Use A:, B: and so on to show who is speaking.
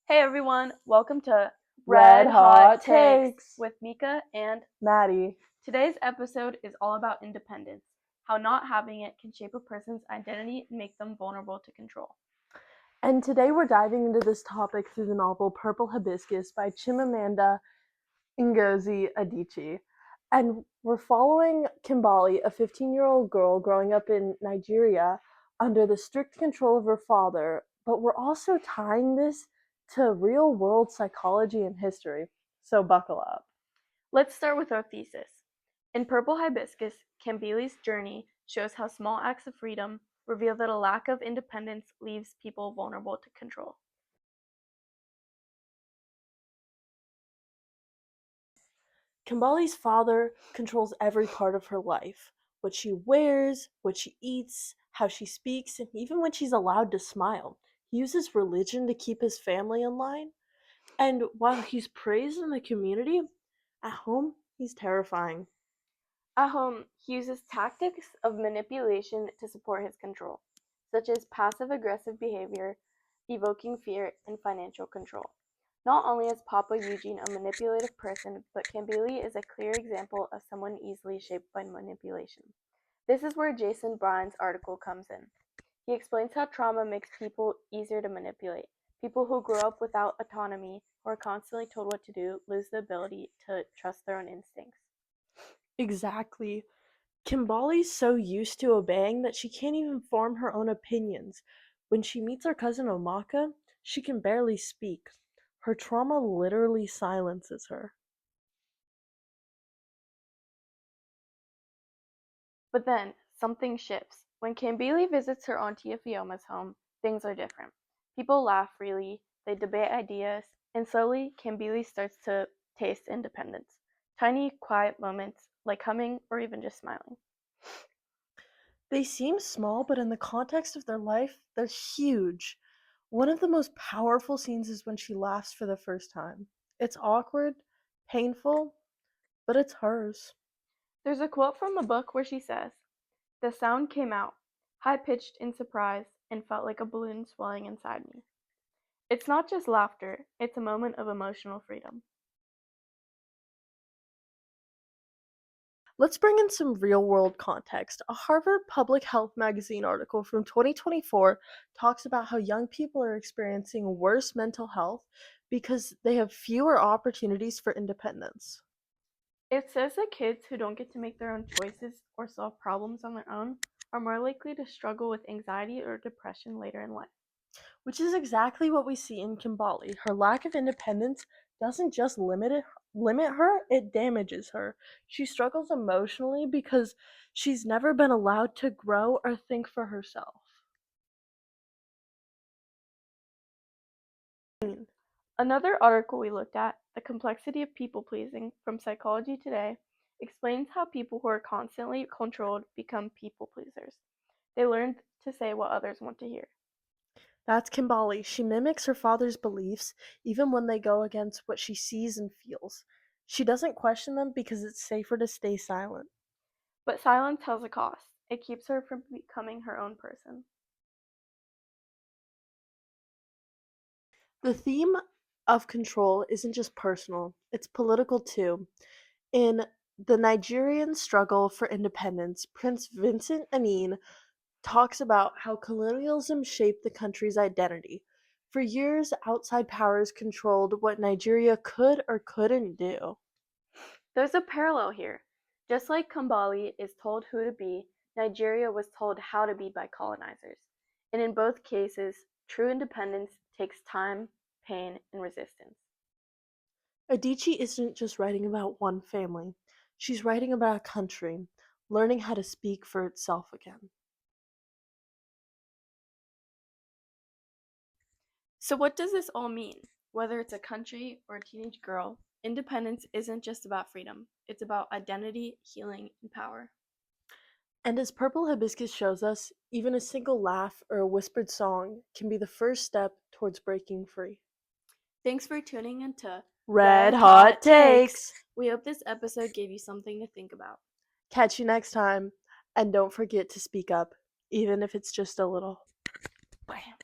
A: Hey everyone, welcome to
B: Red Hot Takes
A: with Mika, and
B: Maddie.
A: today's episode is all about independence, how not having it can shape a person's identity and make them vulnerable to control.
B: And today we're diving into this topic through the novel Purple Hibiscus by Chimamanda Ngozi Adichie. And we're following Kimbali, a 15-year-old girl growing up in Nigeria under the strict control of her father, but we're also tying this to real-world psychology and history. So buckle up.
A: Let's start with our thesis. In Purple Hibiscus, Kambili's journey shows how small acts of freedom reveal that a lack of independence leaves people vulnerable to control.
B: Kimbali's father controls every part of her life. What she wears, what she eats, how she speaks, and even when she's allowed to smile. He uses religion to keep his family in line. And while he's praised in the community, at home, he's terrifying.
A: At home, he uses tactics of manipulation to support his control, such as passive-aggressive behavior, evoking fear, and financial control. Not only is Papa Eugene a manipulative person, but Kambili is a clear example of someone easily shaped by manipulation. This is where Jason Bryan's article comes in. He explains how trauma makes people easier to manipulate. People who grow up without autonomy, who are constantly told what to do, lose the ability to trust their own instincts.
B: Exactly. Kimbali's so used to obeying that she can't even form her own opinions. When she meets her cousin Omaka, she can barely speak. Her trauma literally silences her.
A: But then, something shifts. When Kambili visits her Auntie Ifeoma's home, things are different. People laugh freely, they debate ideas, and slowly Kambili starts to taste independence. Tiny, quiet moments, like humming or even just smiling.
B: They seem small, but in the context of their life, they're huge. One of the most powerful scenes is when she laughs for the first time. It's awkward, painful, but it's hers.
A: There's a quote from the book where she says, "The sound came out, high-pitched in surprise, and felt like a balloon swelling inside me." It's not just laughter, it's a moment of emotional freedom.
B: Let's bring in some real world context. A Harvard Public Health Magazine article from 2024 talks about how young people are experiencing worse mental health because they have fewer opportunities for independence.
A: It says that kids who don't get to make their own choices or solve problems on their own are more likely to struggle with anxiety or depression later in life.
B: Which is exactly what we see in Kimbali. Her lack of independence doesn't just limit her, it damages her. She struggles emotionally because she's never been allowed to grow or think for herself.
A: Another article we looked at, The Complexity of People Pleasing from Psychology Today, explains how people who are constantly controlled become people pleasers. They learn to say what others want to hear.
B: That's Kimbali. She mimics her father's beliefs even when they go against what she sees and feels. She doesn't question them because it's safer to stay silent.
A: But silence has a cost. It keeps her from becoming her own person.
B: The theme of control isn't just personal, it's political too. In the Nigerian struggle for independence, Prince Vincent Anine talks about how colonialism shaped the country's identity. For years, outside powers controlled what Nigeria could or couldn't do.
A: There's a parallel here. Just like Kambali is told who to be, Nigeria was told how to be by colonizers. And in both cases, true independence takes time, pain, and resistance.
B: Adichie isn't just writing about one family, she's writing about a country, learning how to speak for itself again.
A: So, what does this all mean? Whether it's a country or a teenage girl, independence isn't just about freedom, it's about identity, healing, and power.
B: And as Purple Hibiscus shows us, even a single laugh or a whispered song can be the first step towards breaking free.
A: Thanks for tuning in to
B: Red Hot Takes!
A: We hope this episode gave you something to think about.
B: Catch you next time, and don't forget to speak up, even if it's just a little.
A: Bam.